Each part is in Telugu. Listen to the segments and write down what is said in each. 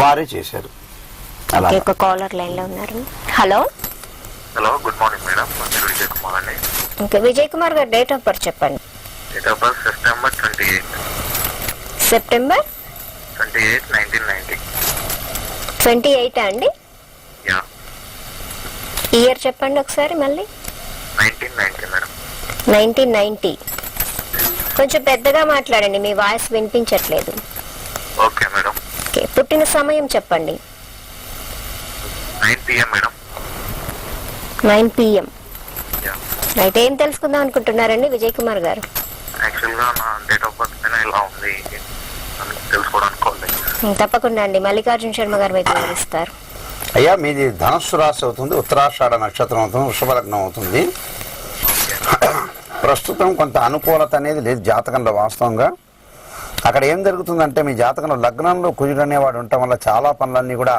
వారే చేశారు. ఒక కాలర్ లైన్ లో ఉన్నారు. Hello hello, good morning madam. Vijay Kumar అండి. ఓకే, విజయ్ కుమార్ గారు డేట్ ఆఫ్ బర్త్ చెప్పండి. Date of birth September 28, 1990. 28 అండి. యా, ఇయర్ చెప్పండి ఒకసారి మళ్ళీ. 1990 మేడం. 1990. కొంచెం పెద్దగా మాట్లాడండి, మీ వాయిస్ వినిపించట్లేదు. Okay madam. ఓకే, పుట్టిన సమయం చెప్పండి. 9 PM madam. 9 PM. Yeah, right. ఏం తెలుసుకుందాం అనుకుంటున్నారండి విజయ్ కుమార్ గారు? యాక్చువల్గా నా డేట్ ఆఫ్ బర్త్ పైన ఇలా ఉంది అని తెలుసుకోవడానికి కాల్ చేశాను. తప్పకుండా అండి, మల్లికార్జున శర్మ గారు మీకు వివరిస్తారు. అయ్యా, మీది ధనుస్సు రాశి అవుతుంది, ఉత్తరాషాఢ నక్షత్రం అవుతుంది, వృషభ లగ్నం అవుతుంది. ప్రస్తుతం కొంత అనుకూలత అనేది లేదు జాతకంలో. వాస్తవంగా అక్కడ ఏం జరుగుతుందంటే, మీ జాతకంలో లగ్నంలో కుజుడు అనేవాడు ఉండటం వల్ల చాలా పనులన్నీ కూడా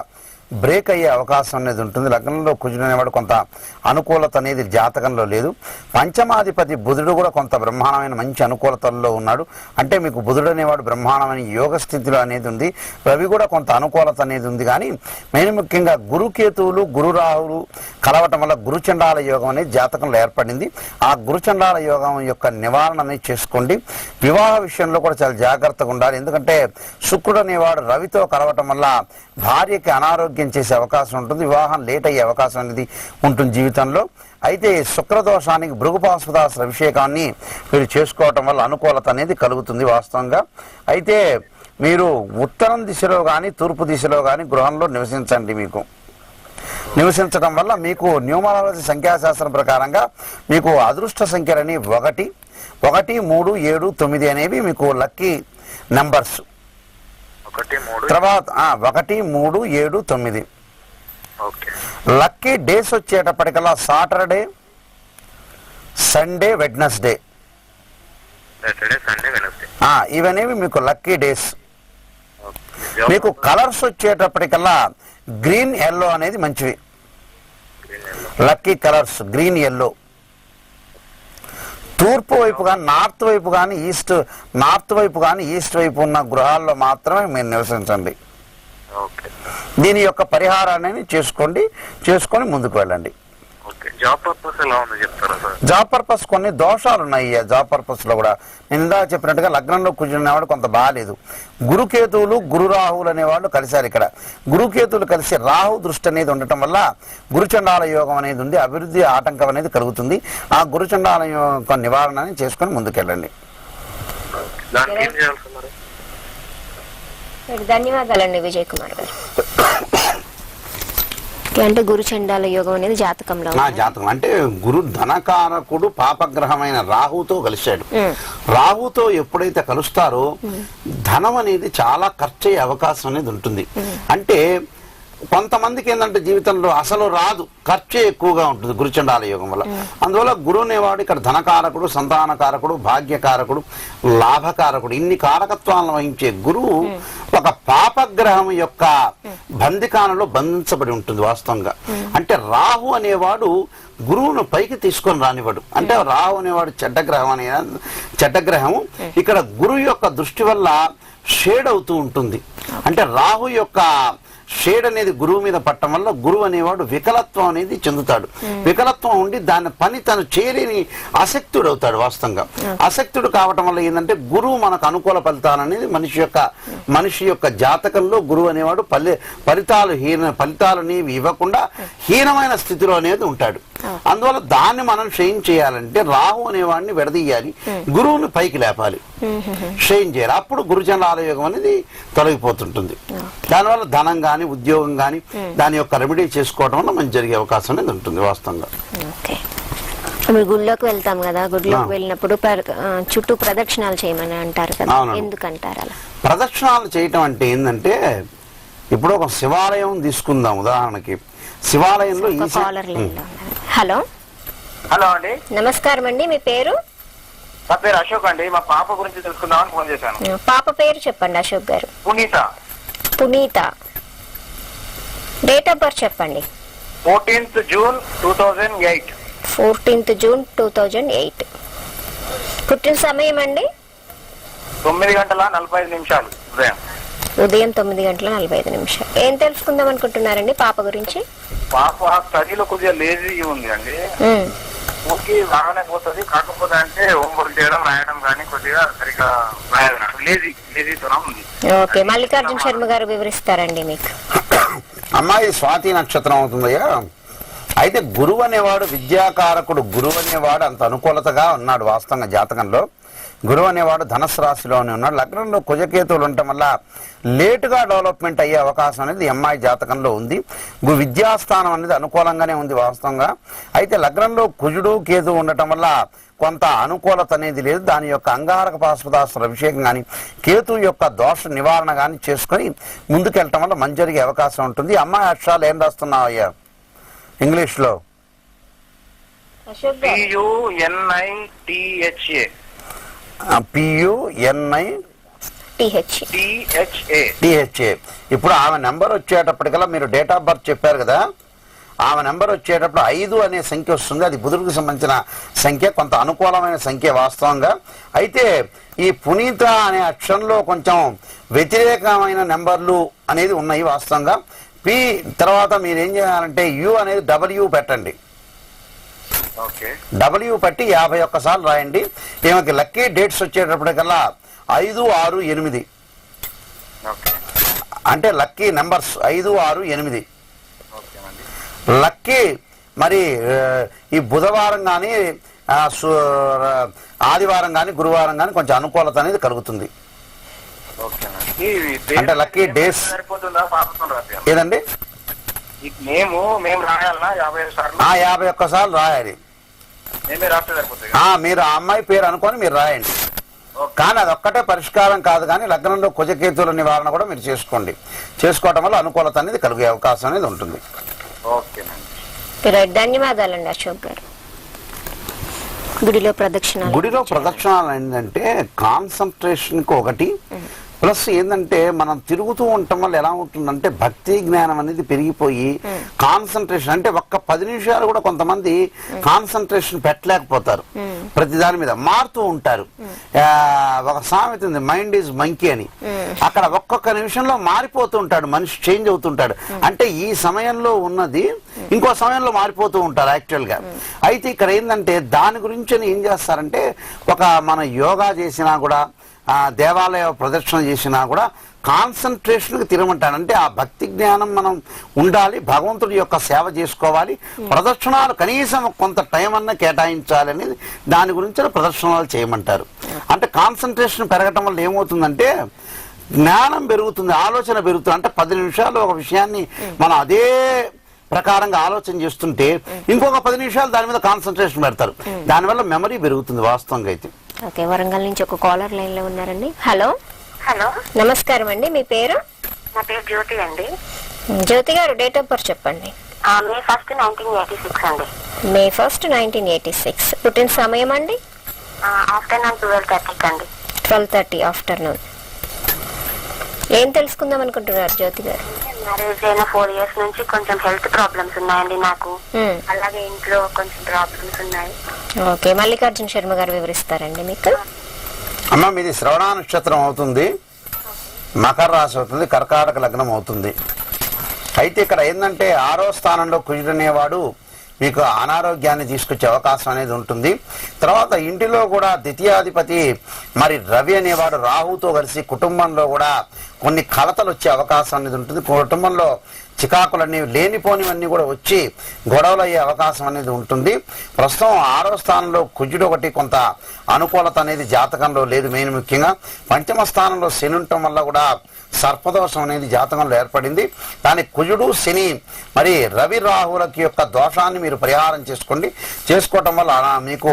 బ్రేక్ అయ్యే అవకాశం అనేది ఉంటుంది. లగ్నంలో కుజుడు అనేవాడు కొంత అనుకూలత అనేది జాతకంలో లేదు. పంచమాధిపతి బుధుడు కూడా కొంత బ్రహ్మాండమైన మంచి అనుకూలతల్లో ఉన్నాడు. అంటే మీకు బుధుడు అనేవాడు బ్రహ్మాండమైన యోగ స్థితిలో అనేది ఉంది. రవి కూడా కొంత అనుకూలత అనేది ఉంది. కానీ మెయిన్ ముఖ్యంగా గురుకేతువులు గురురాహులు కలవటం వల్ల గురుచండాల యోగం అనేది జాతకంలో ఏర్పడింది. ఆ గురుచండాల యోగం యొక్క నివారణ అనేది చేసుకోండి. వివాహ విషయంలో కూడా చాలా జాగ్రత్తగా ఉండాలి. ఎందుకంటే శుక్రుడు అనేవాడు రవితో కలవటం వల్ల భార్యకి అనారోగ్యం చేసే అవకాశం ఉంటుంది. వివాహం లేట్ అయ్యే అవకాశం అనేది ఉంటుంది జీవితంలో. అయితే శుక్రదోషానికి భృగుపాశుపదాసుల అభిషేకాన్ని మీరు చేసుకోవటం వల్ల అనుకూలత అనేది కలుగుతుంది వాస్తవంగా. అయితే మీరు ఉత్తరం దిశలో కానీ తూర్పు దిశలో కానీ గృహంలో నివసించండి. మీకు నివసించడం వల్ల మీకు న్యూమరాలజీ సంఖ్యాశాస్త్రం ప్రకారంగా మీకు అదృష్ట సంఖ్యలని 1, 1, 3, 7, 9 అనేవి మీకు లక్కీ నెంబర్స్. తర్వాత 1, 3, 7, 9. లక్కీ డేస్ వచ్చేటప్పటికల్లా సాటర్డే, సండే, వెడ్నెస్డే. ఇవనేవి మీకు లక్కీ డేస్. మీకు కలర్స్ వచ్చేటప్పటికల్లా గ్రీన్, ఎల్లో అనేది మంచివి. Lucky colours green, yellow. తూర్పు వైపు కానీ నార్త్ వైపు కానీ నార్త్ వైపు కానీ ఈస్ట్ వైపు ఉన్న గృహాల్లో మాత్రమే మీరు నివసించండి. దీని యొక్క పరిహారాన్ని చేసుకొని ముందుకు వెళ్ళండి. జాబ్ పర్పస్ ఎలా ఉంది చెప్తారా సార్? జాబ్ పర్పస్ కొన్ని దోషాలు ఉన్నాయి. జాబ్ పర్పస్ లో కూడా నేను ఇందాక చెప్పినట్టుగా లగ్నంలో కూర్చునేవాడు కొంత బాగాలేదు. గురుకేతువులు గురురాహువులు అనేవాళ్ళు కలిశారు. ఇక్కడ గురుకేతువులు కలిసి రాహు దృష్టి అనేది ఉండటం వల్ల గురుచండాల యోగం అనేది ఉంది. అభివృద్ధి ఆటంకం అనేది కలుగుతుంది. ఆ గురుచండాల యొక్క నివారణ చేసుకొని ముందుకెళ్ళండి. ధన్యవాదాలండి విజయ్ కుమార్ గారు. అంటే గురు చండాల యోగం అనేది జాతకంలో జాతకం అంటే గురు ధనకారకుడు పాపగ్రహమైన రాహుతో కలిశాడు. రాహుతో ఎప్పుడైతే కలుస్తారో ధనం అనేది చాలా ఖర్చు అయ్యే అవకాశం అనేది ఉంటుంది. అంటే కొంతమందికి ఏంటంటే జీవితంలో అసలు రాదు, ఖర్చు ఎక్కువగా ఉంటుంది గురుచండాల యోగం వల్ల. అందువల్ల గురువు అనేవాడు ఇక్కడ ధనకారకుడు, సంతానకారకుడు, భాగ్యకారకుడు, లాభకారకుడు, ఇన్ని కారకత్వాలను వహించే గురువు ఒక పాపగ్రహం యొక్క బందికానంలో బంధించబడి ఉంటుంది వాస్తవంగా. అంటే రాహు అనేవాడు గురువును పైకి తీసుకొని రానివాడు. అంటే రాహు అనేవాడు చెడ్డగ్రహము ఇక్కడ గురువు యొక్క దృష్టి వల్ల షేడ్ అవుతూ ఉంటుంది. అంటే రాహు యొక్క షేడ్ అనేది గురువు మీద పట్టడం వల్ల గురువు అనేవాడు వికలత్వం అనేది చెందుతాడు. వికలత్వం ఉండి దాని పని తను చేయలేని అశక్తుడు అవుతాడు వాస్తవంగా. అశక్తుడు కావటం వల్ల ఏంటంటే గురువు మనకు అనుకూల ఫలితాలు అనేది మనిషి యొక్క జాతకంలో గురువు అనేవాడు ఫలితాలని ఇవ్వకుండా హీనమైన స్థితిలో అనేది ఉంటాడు. అందువల్ల దాన్ని మనం క్షయం చేయాలంటే రాహు అనేవాడిని విడదీయాలి, గురువుని పైకి లేపాలి, క్షయం చేయాలి. అప్పుడు గురుచండాల యోగం అనేది తొలగిపోతుంటుంది. దానివల్ల ధనం గాని ఉద్యోగం గాని దాని యొక్క రెమెడీ చేసుకోవడం వల్ల మంచి జరిగే అవకాశం అనేది ఉంటుంది వాస్తవంగా. గుడిలోకి వెళ్తాం కదా, గుడిలోకి వెళ్ళినప్పుడు చుట్టూ ప్రదక్షిణాలు చేయమని అంటారు కదా, ఎందుకంటారు అలా? ప్రదక్షిణాలు చేయటం అంటే ఏంటంటే ఇప్పుడు ఒక శివాలయం తీసుకుందాం ఉదాహరణకి. శివాలయంలో హలో హలో అండి, నమస్కారం అండి. మీ పేరు? నా పేరు అశోక్ అండి. మా పాప గురించి తెలుసుకుందామని ఫోన్ చేశాను. పాప పేరు చెప్పండి అశోక్ గారు. పునీత. డేట్ ఆఫ్ బర్త్ చెప్పండి. 14th June 2008. 14th June 2008. పుట్టిన సమయం అండి? 9:45 ఉదయం. ఉదయం 9:45. ఏం తెలుసుకుందాం అనుకుంటున్నారండి పాప గురించి? పాప స్టడీలో కొద్దిగా లేజీ ఉంది అండి. ఓకే బాగానే పోతుంది, కాకపోతే అంటే హోంవర్క్ చేయడం రాయడం కానీ కొద్దిగా సరిగా రాయదు, లేజీతోనే ఉంది. ఓకే, మల్లికార్జున శర్మ గారు వివరిస్తారండి మీకు. అమ్మాయి స్వాతి నక్షత్రం అవుతుందయ్యా. అయితే గురువు అనేవాడు విద్యాకారకుడు. గురువు అనేవాడు అంత అనుకూలతగా ఉన్నాడు వాస్తవంగా జాతకంలో. గురువు అనేవాడు ధనస్సు రాశిలోనే ఉన్నాడు. లగ్నంలో కుజకేతువులు ఉండటం వల్ల లేటుగా డెవలప్మెంట్ అయ్యే అవకాశం అనేది అమ్మాయి జాతకంలో ఉంది. విద్యాస్థానం అనేది అనుకూలంగానే ఉంది వాస్తవంగా. అయితే లగ్నంలో కుజుడు కేతువు ఉండటం వల్ల కొంత అనుకూలత అనేది లేదు. దాని యొక్క అంగారక పాశుపతాస్త్ర అభిషేకం కానీ కేతు యొక్క దోష నివారణ కానీ చేసుకుని ముందుకెళ్ళటం వల్ల మంచి జరిగే అవకాశం ఉంటుంది. అమ్మాయి అక్షరాలు ఏం రాస్తున్నావు అయ్యా ఇంగ్లీష్లో? PUNITHA. ఇప్పుడు ఆమె నెంబర్ వచ్చేటప్పటికల్లా మీరు డేట్ ఆఫ్ బర్త్ చెప్పారు కదా, ఆమె నెంబర్ వచ్చేటప్పుడు 5 అనే సంఖ్య వస్తుంది. అది బుధుడికి సంబంధించిన సంఖ్య, కొంత అనుకూలమైన సంఖ్య వాస్తవంగా. అయితే ఈ పునీత అనే అక్షరంలో కొంచెం వ్యతిరేకమైన నెంబర్లు అనేది ఉన్నాయి వాస్తవంగా. P తర్వాత మీరు ఏం చేయాలంటే U అనేది W పెట్టండి. W పెట్టి 51 సార్లు రాయండి. ఈమెకి లక్కీ డేట్స్ వచ్చేటప్పటికల్లా 5, 6, 8. అంటే లక్కీ నెంబర్స్ 5, 6, 8. లక్కీ మరి ఈ బుధవారం కానీ ఆదివారం కానీ గురువారం కానీ కొంచెం అనుకూలత అనేది కలుగుతుంది. అంటే లక్కీ డేస్ ఏదండి? మేము రాయాలన్నా 51 సార్లు రాయాలి. మీరు ఆ అమ్మాయి పేరు అనుకొని మీరు రాయండి. కానీ అది ఒక్కటే పరిష్కారం కాదు, కానీ లగ్నంలో కుజకేతువుల నివారణ కూడా మీరు చేసుకోండి. చేసుకోవటం వల్ల అనుకూలత అనేది కలిగే అవకాశం అనేది ఉంటుంది. ధన్యవాదాలండి అశోక్ గారు. గుడిలో ప్రదక్షిణాలు ఏంటంటే కాన్సన్ట్రేషన్కి ఒకటి, ప్లస్ ఏంటంటే మనం తిరుగుతూ ఉండటం వల్ల ఎలా ఉంటుందంటే భక్తి జ్ఞానం అనేది పెరిగిపోయి కాన్సన్ట్రేషన్ అంటే ఒక్క 10 నిమిషాలు కూడా కొంతమంది కాన్సన్ట్రేషన్ పెట్టలేకపోతారు. ప్రతి దాని మీద మారుతూ ఉంటారు. ఒక సామెత ఉంది, మైండ్ ఈజ్ మంకీ అని. అక్కడ ఒక్కొక్క నిమిషంలో మారిపోతూ ఉంటాడు మనిషి, చేంజ్ అవుతుంటాడు. అంటే ఈ సమయంలో ఉన్నది ఇంకో సమయంలో మారిపోతూ ఉంటారు యాక్చువల్ గా. అయితే ఇక్కడ ఏంటంటే దాని గురించి ఏం చేస్తారంటే ఒక మన యోగా చేసినా కూడా దేవాలయ ప్రదక్షిణ చేసినా కూడా కాన్సన్ట్రేషన్కి తిరగమంటాడు. అంటే ఆ భక్తి జ్ఞానం మనం ఉండాలి, భగవంతుడి యొక్క సేవ చేసుకోవాలి, ప్రదక్షిణాలు కనీసం కొంత టైం అన్నా కేటాయించాలి అనేది దాని గురించి ప్రదక్షిణాలు చేయమంటారు. అంటే కాన్సన్ట్రేషన్ పెరగటం వల్ల ఏమవుతుందంటే జ్ఞానం పెరుగుతుంది, ఆలోచన పెరుగుతుంది. అంటే 10 నిమిషాలు ఒక విషయాన్ని మనం అదే ప్రకారంగా ఆలోచన చేస్తుంటే ఇంకొక 10 నిమిషాలు దాని మీద కాన్సన్ట్రేషన్ పెడతారు. దానివల్ల మెమరీ పెరుగుతుంది వాస్తవంగా. అయితే ఓకే, వరంగల్ నుంచి ఒక కాలర్ లైన్ లో ఉన్నారండి. హలో నమస్కారం అండి, మీ పేరు? నా పేరు జ్యోతి అండి. జ్యోతి గారు డేట్ ఆఫ్ బర్త్ చెప్పండి. May 1st, 1986 అండి. May 1st, 1986. పుట్టిన సమయం అండి? ఆఫ్టర్నూన్ 12:30 అండి. 12:30 ఆఫ్టర్నూన్. ఏం తెలుసుకుందాం అనుకుంటున్నారు జ్యోతి గారు? మ్యారేజ్ అయిన 4 years నుంచి కొంచెం హెల్త్ ప్రాబ్లమ్స్ ఉన్నాయండి నాకు. అలాగే ఇంట్లో కొంచెం ప్రాబ్లమ్స్ ఉన్నాయి. ఓకే, మల్లికార్జున శర్మ గారు వివరిస్తారండి మీకు. అమ్మ మీది శ్రవణ నక్షత్రం అవుతుంది, మకర రాశి అవుతుంది, కర్కాటక లగ్నం అవుతుంది. అయితే ఇక్కడ ఏంటంటే 6వ స్థానంలో కుజుడు అనేవాడు మీకు అనారోగ్యాన్ని తీసుకొచ్చే అవకాశం అనేది ఉంటుంది. తర్వాత ఇంటిలో కూడా ద్వితీయాధిపతి మరి రవి అనేవాడు రాహుతో కలిసి కుటుంబంలో కూడా కొన్ని కలతలు వచ్చే అవకాశం అనేది ఉంటుంది. కుటుంబంలో చికాకులన్నీ లేనిపోనివన్నీ కూడా వచ్చి గొడవలు అయ్యే అవకాశం అనేది ఉంటుంది. ప్రస్తుతం 6వ స్థానంలో కుజుడు ఒకటి కొంత అనుకూలత అనేది జాతకంలో లేదు. మెయిన్ ముఖ్యంగా పంచమ స్థానంలో శని ఉండటం వల్ల కూడా సర్పదోషం అనేది జాతకంలో ఏర్పడింది. కానీ కుజుడు శని మరి రవి రాహులకి యొక్క దోషాన్ని మీరు పరిహారం చేసుకోవటం వల్ల మీకు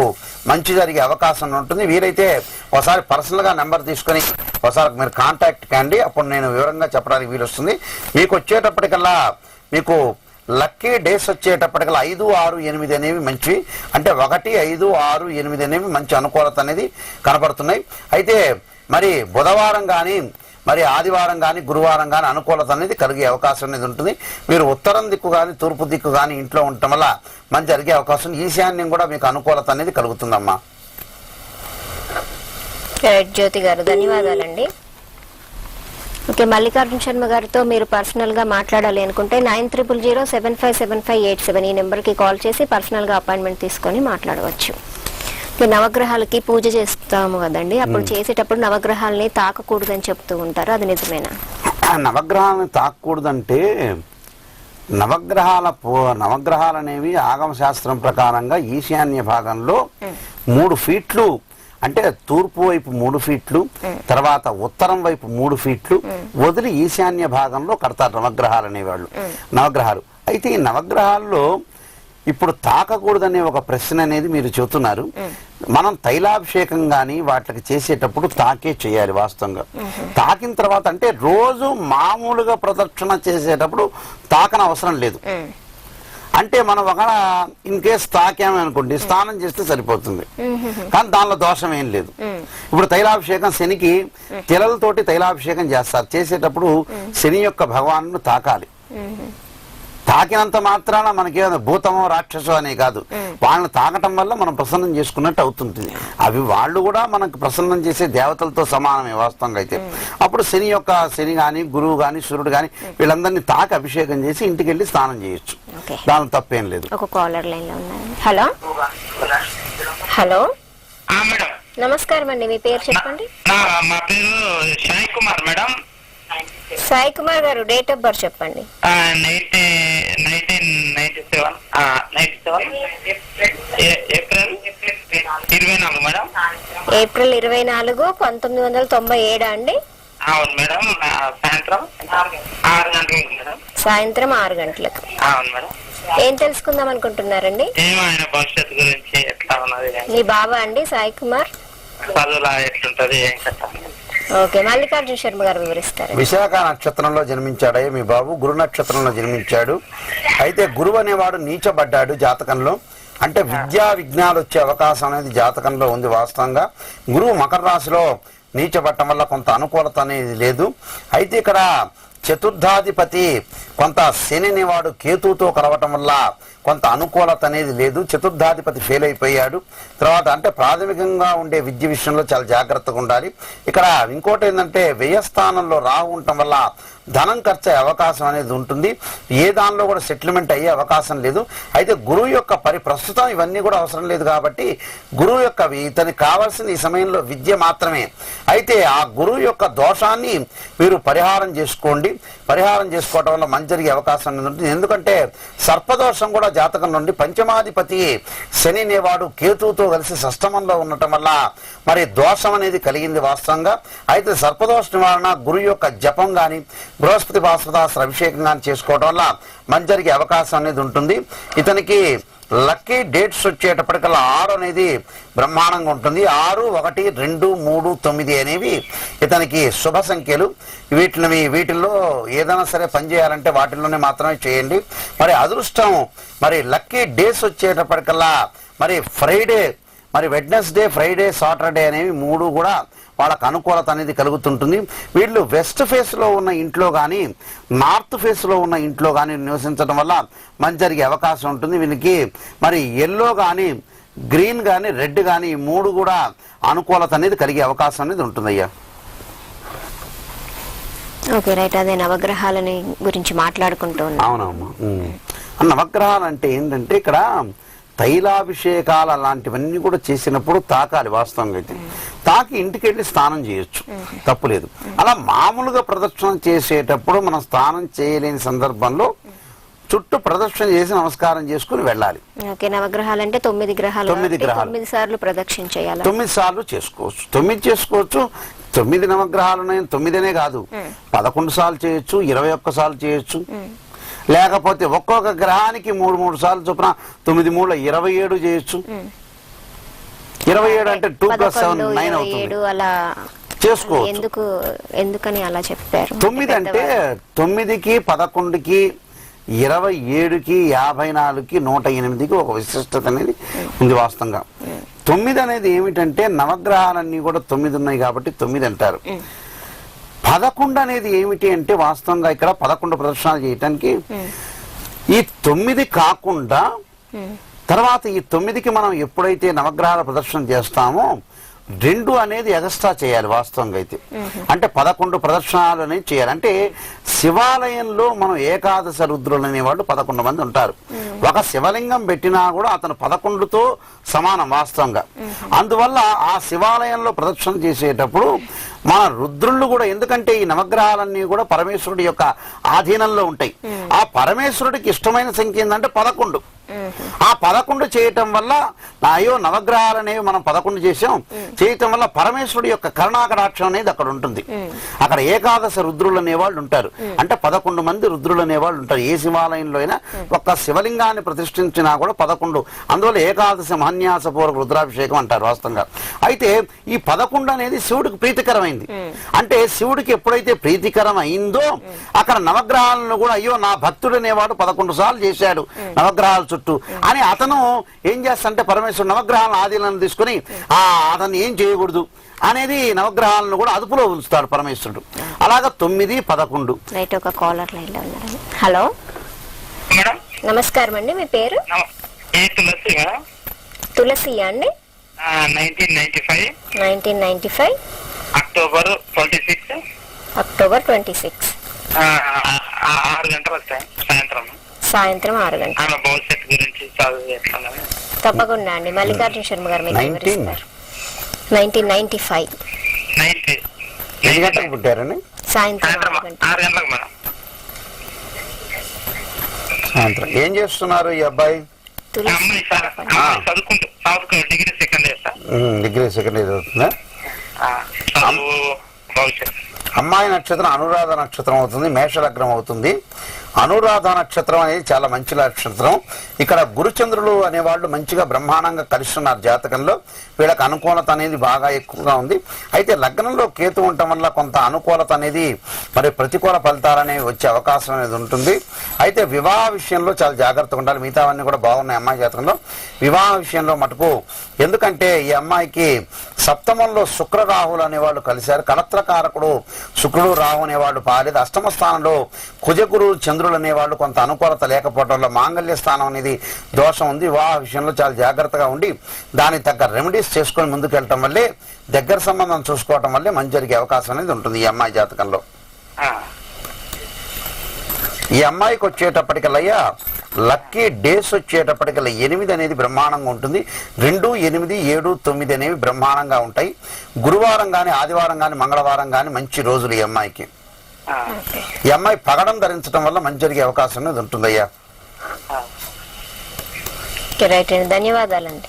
మంచి జరిగే అవకాశం ఉంటుంది. వీరైతే ఒకసారి పర్సనల్గా నెంబర్ తీసుకొని ఒకసారి మీరు కాంటాక్ట్ కండి, అప్పుడు నేను వివరంగా చెప్పడానికి వీలు వస్తుంది. మీకు వచ్చేటప్పటికల్లా మీకు లక్కీ డేస్ వచ్చేటప్పటికల్లా 5, 6, 8 అనేవి మంచివి. అంటే 1, 5, 6, 8 అనేవి మంచి అనుకూలత అనేది కనపడుతున్నాయి. అయితే మరి బుధవారం కానీ మరి ఆదివారం కానీ గురువారం కానీ అనుకూలత అనేది కలిగే అవకాశం అనేది ఉంటుంది. మీరు ఉత్తరం దిక్కు కానీ తూర్పు దిక్కు కానీ ఇంట్లో ఉండటం వల్ల మంచి జరిగే అవకాశం, ఈశాన్యం కూడా మీకు అనుకూలత అనేది కలుగుతుందమ్మా. జ్యోతి గారు ధన్యవాదాలండి. ఓకే, మల్లికార్జున శర్మ గారితో మీరు పర్సనల్ గా మాట్లాడాలి అనుకుంటే 9000757587 ఈ నెంబర్ కి కాల్ చేసి పర్సనల్ గా అపాయింట్మెంట్ తీసుకొని మాట్లాడవచ్చు. నవగ్రహాలకి పూజ చేస్తాము కదండి, అప్పుడు చేసేటప్పుడు నవగ్రహాలని తాకకూడదని చెప్తూ ఉంటారు, అది నిజమేనా? నవగ్రహాలను తాకకూడదంటే నవగ్రహాలు అనేవి ఆగమ శాస్త్రం ప్రకారంగా ఈశాన్య భాగంలో 3 ఫీట్లు అంటే తూర్పు వైపు 3 ఫీట్లు, తర్వాత ఉత్తరం వైపు 3 ఫీట్లు వదిలి ఈశాన్య భాగంలో కడతారు నవగ్రహాలు అనేవాళ్ళు. నవగ్రహాలు అయితే ఈ నవగ్రహాల్లో ఇప్పుడు తాకకూడదనే ఒక ప్రశ్న అనేది మీరు చెబుతున్నారు. మనం తైలాభిషేకం గాని వాటికి చేసేటప్పుడు తాకే చేయాలి వాస్తవంగా. తాకిన తర్వాత అంటే రోజు మామూలుగా ప్రదక్షిణ చేసేటప్పుడు తాకన అవసరం లేదు. అంటే మనం ఒక ఇన్ కేసు తాకామే అనుకోండి, స్నానం చేస్తే సరిపోతుంది, కానీ దానిలో దోషం ఏం లేదు. ఇప్పుడు తైలాభిషేకం శనికి తెలలతోటి తైలాభిషేకం చేస్తారు. చేసేటప్పుడు శని యొక్క భగవాను తాకాలి. తాకినంత మాత్రాన మనకేదో భూతమో రాక్షసో అనే కాదు, వాళ్ళని తాకటం వల్ల మనం ప్రసన్నం చేసుకున్నట్టు అవుతుంది. అవి వాళ్ళు కూడా మనకు ప్రసన్నం చేసే దేవతలతో సమానమే వాస్తవంగా అయితే. అప్పుడు శని గాని గురువు గాని సూర్యుడు గాని వీళ్ళందరినీ తాకి అభిషేకం చేసి ఇంటికి వెళ్ళి స్నానం చేయొచ్చు, దాని తప్పేం లేదు. ఒక కాలర్ లైన్ లో ఉన్నారు. హలో హలో మేడం నమస్కారం అండి, మీ పేరు చెప్పండి. మా పేరు సాయి కుమార్ మేడం. సాయి కుమార్ గారు డేట్ ఆఫ్ బర్త్ చెప్పండి. 1997 ఏప్రిల్ 24 మేడం. ఏప్రిల్ 24, 1997 అండి? అవును మేడం. సాయంత్రం 6 గంటలకు మేడం. సాయంత్రం 6 గంటలకు. అవును మేడం. ఏం తెలుసుకుందాం అనుకుంటున్నారండి? ఏమైనా భవిష్యత్తు గురించి ఎట్లా ఉన్నది, మీ బాబా అండి సాయి కుమార్? చదువులా ఎట్లుంటది, ఏం కథ? ఓకే, మల్లికార్జున శర్మ గారు వివరిస్తారు. విశాఖ నక్షత్రంలో జన్మించాడయ్య మీ బాబు. గురు నక్షత్రంలో జన్మించాడు. అయితే గురువు అనేవాడు నీచబడ్డాడు జాతకంలో. అంటే విద్యా విజ్ఞానాలు వచ్చే అవకాశం అనేది జాతకంలో ఉంది వాస్తవంగా. గురువు మకర రాశిలో నీచబట్టం వల్ల కొంత అనుకూలత అనేది లేదు. అయితే ఇక్కడ చతుర్థాధిపతి కొంత శని అనేవాడు కేతువుతో కలవటం వల్ల కొంత అనుకూలత అనేది లేదు. చతుర్థాధిపతి ఫెయిల్ అయిపోయాడు. తర్వాత అంటే ప్రాథమికంగా ఉండే విద్య విషయంలో చాలా జాగ్రత్తగా ఉండాలి. ఇక్కడ ఇంకోటి ఏంటంటే వ్యయస్థానంలో రాహు ఉండటం వల్ల ధనం ఖర్చు అయ్యే అవకాశం అనేది ఉంటుంది. ఏ దానిలో కూడా సెటిల్మెంట్ అయ్యే అవకాశం లేదు. అయితే గురువు యొక్క ప్రస్తుతం ఇవన్నీ కూడా అవసరం లేదు కాబట్టి గురువు యొక్క ఇతనికి కావాల్సిన ఈ సమయంలో విద్య మాత్రమే. అయితే ఆ గురువు యొక్క దోషాన్ని మీరు పరిహారం చేసుకోండి. పరిహారం చేసుకోవటం వల్ల మంచి జరిగే అవకాశం అనేది ఉంటుంది. ఎందుకంటే సర్పదోషం కూడా జాతకం నుండి పంచమాధిపతి శని అనేవాడు కేతువుతో కలిసి షష్టమంలో ఉండటం వల్ల మరి దోషం అనేది కలిగింది వాస్తవంగా. అయితే సర్పదోష నివారణ గురువు యొక్క జపం గాని బృహస్పతి భాస్వదాస్త్ర అభిషేకం కానీ చేసుకోవడం వల్ల మంచి జరిగే అవకాశం అనేది ఉంటుంది. ఇతనికి లక్కీ డేట్స్ వచ్చేటప్పటికల్లా 6 అనేది బ్రహ్మాండంగా ఉంటుంది. 6, 1, 2, 3, 9 అనేవి ఇతనికి శుభ సంఖ్యలు. వీటిల్లో ఏదైనా సరే పని చేయాలంటే వాటిల్లోనే మాత్రమే చేయండి. మరి అదృష్టం మరి లక్కీ డేస్ వచ్చేటప్పటికల్లా మరి ఫ్రైడే, మరి వెడ్నెస్డే, ఫ్రైడే, సాటర్డే అనేవి 3 కూడా వాళ్ళకు అనుకూలత అనేది కలుగుతుంటుంది. వీళ్ళు వెస్ట్ ఫేస్ లో ఉన్న ఇంట్లో కానీ నార్త్ ఫేస్ లో ఉన్న ఇంట్లో కానీ నివసించడం వల్ల మంచి జరిగే అవకాశం ఉంటుంది. వీళ్ళకి మరి ఎల్లో కానీ గ్రీన్ కానీ రెడ్ కానీ ఈ 3 కూడా అనుకూలత అనేది కలిగే అవకాశం అనేది ఉంటుందయ్యా. ఓకే రైట్, అదే నవగ్రహాలని గురించి మాట్లాడుకుంటూ ఉన్నాం. అవునమ్మా. నవగ్రహాలు అంటే ఏంటంటే ఇక్కడ తైలాభిషేకాలు అలాంటివన్నీ కూడా చేసినప్పుడు తాకాలి వాస్తవంగా. అయితే తాకి ఇంటికి వెళ్ళి స్నానం చేయొచ్చు, తప్పులేదు. అలా మామూలుగా ప్రదక్షిణ చేసేటప్పుడు మనం స్నానం చేయలేని సందర్భంలో చుట్టూ ప్రదక్షిణ చేసి నమస్కారం చేసుకుని వెళ్ళాలి. ఓకే, నవగ్రహాలు అంటే 9 గ్రహాలు. 9 సార్లు ప్రదక్షిణ చేయాలి. 9 సార్లు చేసుకోవచ్చు. 9 చేసుకోవచ్చు. 9 నవగ్రహాలు 9 అనే కాదు, 11 సార్లు చేయొచ్చు, 21 సార్లు చేయొచ్చు. లేకపోతే ఒక్కొక్క గ్రహానికి 3 సార్లు చొప్పున 9 × 3 = 27 చేయొచ్చు. 27 అంటే 2 + 7 9 అవుతుంది. అలా చేసుకోవచ్చు. ఎందుకని అలా చెప్పారు? 9 అంటే 9కి 11కి 27కి 54కి 108కి ఒక విశిష్టత అనేది ఉంది వాస్తవంగా. 9 అనేది ఏమిటంటే నవగ్రహాలన్నీ కూడా 9 ఉన్నాయి కాబట్టి 9 అంటారు. 11 అనేది ఏమిటి అంటే వాస్తవంగా ఇక్కడ 11 ప్రదర్శనలు చేయటానికి ఈ 9 కాకుండా తర్వాత ఈ 9కి మనం ఎప్పుడైతే నవగ్రహాల ప్రదర్శన చేస్తామో 2 అనేది ఎగస్ట్రా చేయాలి వాస్తవంగా అయితే. అంటే 11 ప్రదక్షిణాలు అనేది చేయాలి. అంటే శివాలయంలో మనం ఏకాదశ రుద్రులు అనేవాళ్ళు 11 మంది ఉంటారు. ఒక శివలింగం పెట్టినా కూడా అతను 11తో సమానం వాస్తవంగా. అందువల్ల ఆ శివాలయంలో ప్రదక్షిణ చేసేటప్పుడు మన రుద్రుళ్ళు కూడా, ఎందుకంటే ఈ నవగ్రహాలన్నీ కూడా పరమేశ్వరుడి యొక్క ఆధీనంలో ఉంటాయి. ఆ పరమేశ్వరుడికి ఇష్టమైన సంఖ్య ఏంటంటే 11. ఆ 11 చేయటం వల్ల అయ్యో నవగ్రహాలు అనేవి మనం 11 చేసాం, చేయటం వల్ల పరమేశ్వరుడి యొక్క కరుణాకటాక్షం అనేది అక్కడ ఉంటుంది. అక్కడ ఏకాదశ రుద్రులు అనేవాళ్ళు ఉంటారు. అంటే 11 మంది రుద్రులు అనేవాళ్ళు ఉంటారు. ఏ శివాలయంలో అయినా ఒక్క శివలింగాన్ని ప్రతిష్ఠించినా కూడా 11. అందువల్ల ఏకాదశి మహాన్యాసపూర్వక రుద్రాభిషేకం అంటారు వాస్తవంగా. అయితే ఈ 11 అనేది శివుడికి ప్రీతికరమైంది. అంటే శివుడికి ఎప్పుడైతే ప్రీతికరం అయిందో అక్కడ నవగ్రహాలను కూడా అయ్యో నా భక్తుడు అనేవాడు 11 సార్లు చేశాడు నవగ్రహాల చుట్టూ అని అతను ఏం చేస్తాడంటే పరమేశ్వరుడు నవగ్రహాలను ఆధీనంలో తీసుకుని అతన్ని ఏం చేయకూడదు అనేది నవగ్రహాలను కూడా అదుపులో ఉంచుతాడు పరమేశ్వరుడు. అలాగా 9, 11. రైట్, ఒక కాలర్ లైన్ లో ఉన్నారు. హలో మేడం, నమస్కారం అండి, మీ పేరు? తులసి మేడం. తులసి అండి. 1995 అక్టోబర్ 26 6 గంటలు వస్తాయి సాయంత్రం 6 గంటలు. భవిష్యత్తు గురించి చదువు తప్పకుండా అండి. మల్లికార్జున శర్మ గారు మీకు వివరిస్తారు. 1995 ఎన్ని గంటలకు పుట్టారండి? సాయంత్రం 6 గంటలకు మేడం. సాయంత్రం ఏం చేస్తున్నారు ఈ అబ్బాయి? చదువుకుంటూ degree second year sir. Degree second year అవుతుందా? భవిష్యత్తు. అమ్మాయి నక్షత్రం అనురాధ నక్షత్రం అవుతుంది, మేషలగ్నం అవుతుంది. అనురాధ నక్షత్రం అనేది చాలా మంచి నక్షత్రం. ఇక్కడ గురుచంద్రులు అనేవాళ్ళు మంచిగా బ్రహ్మాండంగా కలిసి ఉన్నారు జాతకంలో. వీళ్ళకి అనుకూలత అనేది బాగా ఎక్కువగా ఉంది. అయితే లగ్నంలో కేతు ఉండటం వల్ల కొంత అనుకూలత అనేది మరి ప్రతికూల ఫలితాలనేవి వచ్చే అవకాశం అనేది ఉంటుంది. అయితే వివాహ విషయంలో చాలా జాగ్రత్తగా ఉండాలి. మిగతావన్నీ కూడా బాగున్నాయి అమ్మాయి జాతకంలో. వివాహ విషయంలో మటుకు, ఎందుకంటే ఈ అమ్మాయికి సప్తమంలో శుక్ర రాహులు అనేవాళ్ళు కలిశారు. కళత్రకారకుడు శుక్రుడు రాహు అనేవాళ్ళు పాలేదు. అష్టమ స్థానంలో కుజగురు చంద్రులు అనేవాళ్ళు కొంత అనుకూలత లేకపోవడం వల్ల మాంగళ్య స్థానం అనేది దోషం ఉంది. వివాహ విషయంలో చాలా జాగ్రత్తగా ఉండి దానికి తగ్గ రెమెడీస్ చేసుకొని ముందుకు వెళ్ళటం వల్లే, దగ్గర సంబంధం చూసుకోవటం వల్లే మంచి జరిగే అవకాశం అనేది ఉంటుంది ఈ అమ్మాయి జాతకంలో. ఈ అమ్మాయికి వచ్చేటప్పటికల్లా లక్కీ డేస్ వచ్చేటప్పటికల్లా 8 అనేది బ్రహ్మాండంగా ఉంటుంది. 2, 8, 7, 9 అనేవి బ్రహ్మాండంగా ఉంటాయి. గురువారం కానీ, ఆదివారం కానీ, మంగళవారం కానీ మంచి రోజులు ఈ అమ్మాయికి. ఈ అమ్మాయి పగడం ధరించడం వల్ల మంచి జరిగే అవకాశం అనేది ఉంటుందయ్యా. రైట్ అండి, ధన్యవాదాలండి.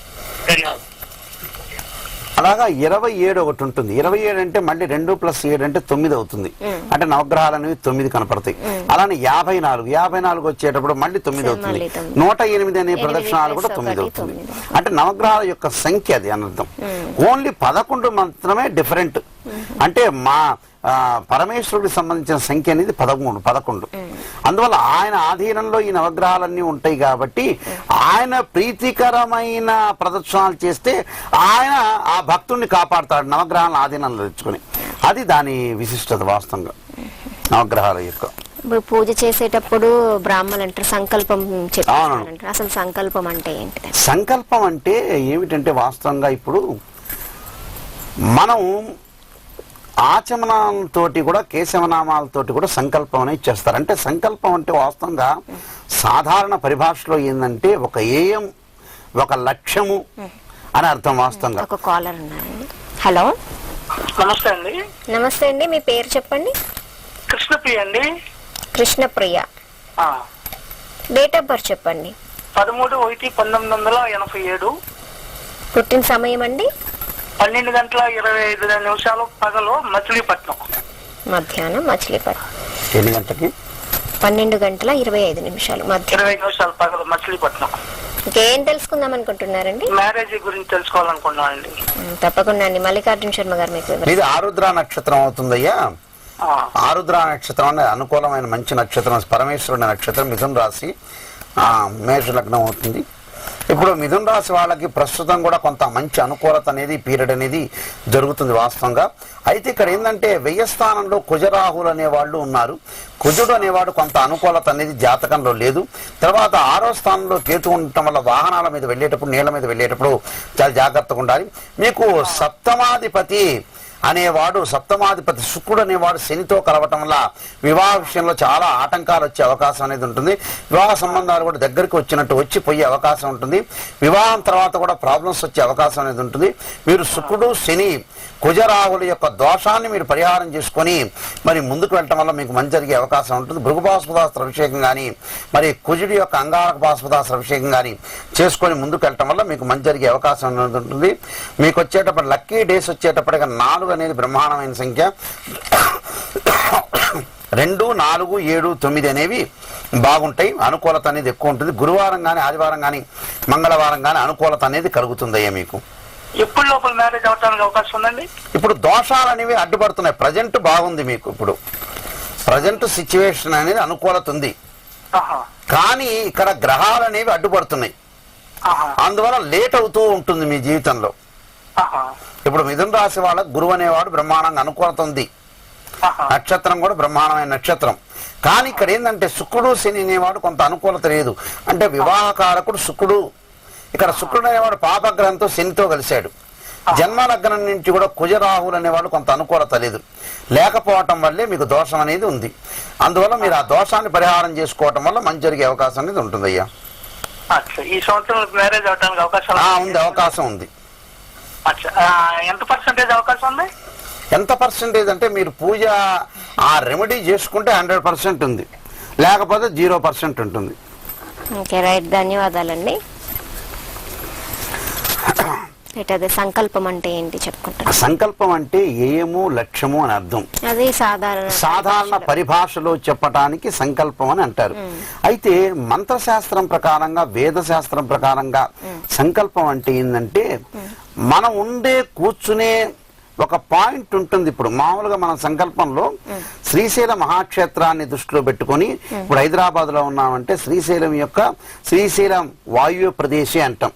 అలాగా 27 ఒకటి ఉంటుంది. 27 అంటే మళ్ళీ 2 + 7 అంటే 9 అవుతుంది. అంటే నవగ్రహాలు అనేవి 9 కనపడతాయి. అలానే 54 వచ్చేటప్పుడు మళ్ళీ 9 అవుతుంది. 108 అనే ప్రదక్షిణాలు కూడా 9 అవుతుంది. అంటే నవగ్రహాల యొక్క సంఖ్య అది అనర్థం. ఓన్లీ 11 మాత్రమే డిఫరెంట్. అంటే మా పరమేశ్వరుడికి సంబంధించిన సంఖ్య అనేది 11. అందువల్ల ఆయన ఆధీనంలో ఈ నవగ్రహాలన్నీ ఉంటాయి కాబట్టి ఆయన ప్రీతికరమైన ప్రదక్షిణాలు చేస్తే ఆయన ఆ భక్తుడిని కాపాడుతాడు నవగ్రహాలను ఆధీనంలో తెచ్చుకొని. అది దాని విశిష్టత వాస్తవంగా నవగ్రహాల యొక్క. పూజ చేసేటప్పుడు బ్రాహ్మణులు అంటారు సంకల్పం చెప్తారంటారు. అసలు సంకల్పం అంటే ఏంటి? సంకల్పం అంటే ఏమిటంటే వాస్తవంగా ఇప్పుడు మనం ఆచమనాలతోటి కూడా, కేశవనామాలతోటి కూడా సంకల్పం అనేది చేస్తారు. అంటే సంకల్పం అంటే వాస్తవంగా సాధారణ పరిభాషలో ఏంటంటే ఒక ఏయం, ఒక లక్ష్యము అని అర్థం వాస్తవంగా. ఒక కాలర్ ఉన్నారండి. హలో, నమస్తే అండి. నమస్తే అండి, మీ పేరు చెప్పండి. కృష్ణప్రియ అండి. కృష్ణప్రియ. డేట్ ఆఫ్ బర్త్ చెప్పండి. 13/1/1987. పుట్టిన సమయం అండి? 12:25 పగలు, మచిలీపట్నం. మధ్యాహ్నం మచిలీపట్నం. ఎన్ని గంటలకి? 12:25 మధ్యాహ్నం 20 నిమిషాలు పగలు, మచిలీపట్నం. ఇంకేం తెలుసుకుందాం అనుకుంటున్నారండి? మ్యారేజ్ గురించి తెలుసుకోవాలనుకున్నానండి. తప్పకుండా అండి. మల్లికార్జున శర్మ గారు మీకు ఇది ఆరుద్ర నక్షత్రం అవుతుందయ్యా. ఆరుద్ర నక్షత్రం అనేది అనుకూలమైన మంచి నక్షత్రం, పరమేశ్వరుడి నక్షత్రం, మిథున రాశి, మేష లగ్నం అవుతుంది. ఇప్పుడు మిథున రాశి వాళ్ళకి ప్రస్తుతం కూడా కొంత మంచి అనుకూలత అనేది పీరియడ్ అనేది జరుగుతుంది వాస్తవంగా. అయితే ఇక్కడ ఏంటంటే వ్యయ స్థానంలో కుజరాహులు అనేవాళ్ళు ఉన్నారు. కుజుడు అనేవాడు కొంత అనుకూలత అనేది జాతకంలో లేదు. తర్వాత 6వ స్థానంలో కేతు ఉండటం వల్ల వాహనాల మీద వెళ్ళేటప్పుడు, నీళ్ల మీద వెళ్ళేటప్పుడు చాలా జాగ్రత్తగా ఉండాలి. మీకు సప్తమాధిపతి శుక్రుడు అనేవాడు శనితో కలవటం వల్ల వివాహ విషయంలో చాలా ఆటంకాలు వచ్చే అవకాశం అనేది ఉంటుంది. వివాహ సంబంధాలు కూడా దగ్గరికి వచ్చినట్టు వచ్చి పోయే అవకాశం ఉంటుంది. వివాహం తర్వాత కూడా ప్రాబ్లమ్స్ వచ్చే అవకాశం అనేది ఉంటుంది. మీరు శుక్రుడు, శని, కుజరాహుల యొక్క దోషాన్ని మీరు పరిహారం చేసుకొని మరి ముందుకు వెళ్ళటం వల్ల మీకు మంచి జరిగే అవకాశం ఉంటుంది. భృగుపాశుపదాస్త్ర అభిషేకం కానీ, మరి కుజుడి యొక్క అంగారక పాశుపదాస్త్ర అభిషేకం కానీ చేసుకొని ముందుకు వెళ్ళటం వల్ల మీకు మంచి జరిగే అవకాశం అనేది ఉంటుంది. మీకు వచ్చేటప్పుడు లక్కీ డేస్ వచ్చేటప్పటికి 4 అనేది బ్రహ్మాండమైన సంఖ్య. 2, 4, 7, 9 అనేవి బాగుంటాయి. అనుకూలత అనేది ఎక్కువ ఉంటుంది. గురువారం కానీ, ఆదివారం కానీ, మంగళవారం కానీ అనుకూలత అనేది కలుగుతుందయ్యా మీకు. ఎప్పుడు లోపల మ్యారేజ్ అవడానికి అవకాశం ఉందండి? ఇప్పుడు దోషాలు అనేవి అడ్డుపడుతున్నాయి. ప్రజెంట్ బాగుంది మీకు. ఇప్పుడు ప్రజెంట్ సిచ్యువేషన్ అనేది అనుకూలత ఉంది, కానీ ఇక్కడ గ్రహాలు అనేవి అడ్డుపడుతున్నాయి. అందువల్ల లేట్ అవుతూ ఉంటుంది మీ జీవితంలో. ఇప్పుడు మిథున రాశి వాళ్ళకు గురువు అనేవాడు బ్రహ్మాండంగా అనుకూలత ఉంది. నక్షత్రం కూడా బ్రహ్మాండమైన నక్షత్రం. కానీ ఇక్కడ ఏంటంటే శుక్రుడు, శని అనేవాడు కొంత అనుకూలత లేదు. అంటే వివాహకారకుడు శుక్రుడు. ఇక్కడ శుక్రుడు అనేవాడు పాపగ్రహంతో శనితో కలిశాడు. జన్మ లగ్నం నుంచి కూడా కుజరాహులు అనేవాడు కొంత అనుకూలత లేదు. లేకపోవటం వల్లే మీకు దోషం అనేది ఉంది. అందువల్ల మీరు ఆ దోషాన్ని పరిహారం చేసుకోవటం వల్ల మంచి జరిగే అవకాశం అనేది ఉంటుంది అయ్యా. ఈ సంవత్సరం మ్యారేజ్ అవడానికి అవకాశం ఉంది, అవకాశం ఉంది. ఎంత పర్సెంటేజ్ అవకాశం ఉంది? ఎంత పర్సెంటేజ్ అంటే మీరు పూజ ఆ రెమెడీ చేసుకుంటే 100% ఉంది, లేకపోతే 0% ఉంటుంది. ఓకే, రైట్, ధన్యవాదాలండి. అదే సంకల్పం అంటే ఏంటి చెప్పుకుంటారు? సంకల్పం అంటే ఏయము, లక్ష్యము అని అర్థం. అది సాధారణ పరిభాషలో చెప్పటానికి సంకల్పం అని అంటారు. అయితే మంత్రశాస్త్రం ప్రకారంగా, వేద శాస్త్రం ప్రకారంగా సంకల్పం అంటే ఏంటంటే మనం కూర్చునే ఒక పాయింట్ ఉంటుంది. ఇప్పుడు మామూలుగా మన సంకల్పంలో శ్రీశైల మహాక్షేత్రాన్ని దృష్టిలో పెట్టుకొని, ఇప్పుడు హైదరాబాద్ లో ఉన్నామంటే శ్రీశైలం వాయువ్య ప్రదేశే అంటాం.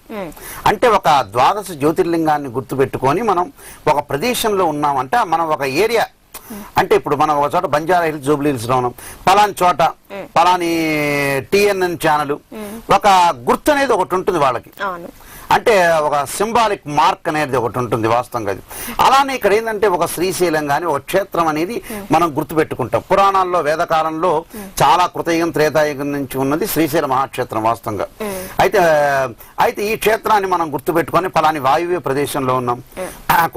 అంటే ఒక 12 జ్యోతిర్లింగాన్ని గుర్తు పెట్టుకొని మనం ఒక ప్రదేశంలో ఉన్నామంటే మనం ఒక ఏరియా, అంటే ఇప్పుడు మనం ఒక చోట బంజారా హిల్స్, జూబ్లీ హిల్స్ లో ఉన్నాం, పలాని చోట పలాని TNN ఛానల్, ఒక గుర్తు అనేది ఒకటి ఉంటుంది వాళ్ళకి. అంటే ఒక సింబాలిక్ మార్క్ అనేది ఒకటి ఉంటుంది వాస్తవంగా. అలానే ఇక్కడ ఏంటంటే ఒక శ్రీశైలం కానీ, ఒక క్షేత్రం అనేది మనం గుర్తుపెట్టుకుంటాం. పురాణాల్లో, వేదకాలంలో చాలా కృతయుగం, త్రేతాయుగం నుంచి ఉన్నది శ్రీశైల మహాక్షేత్రం వాస్తవంగా. అయితే ఈ క్షేత్రాన్ని మనం గుర్తుపెట్టుకొని పలాని వాయువ్య ప్రదేశంలో ఉన్నాం,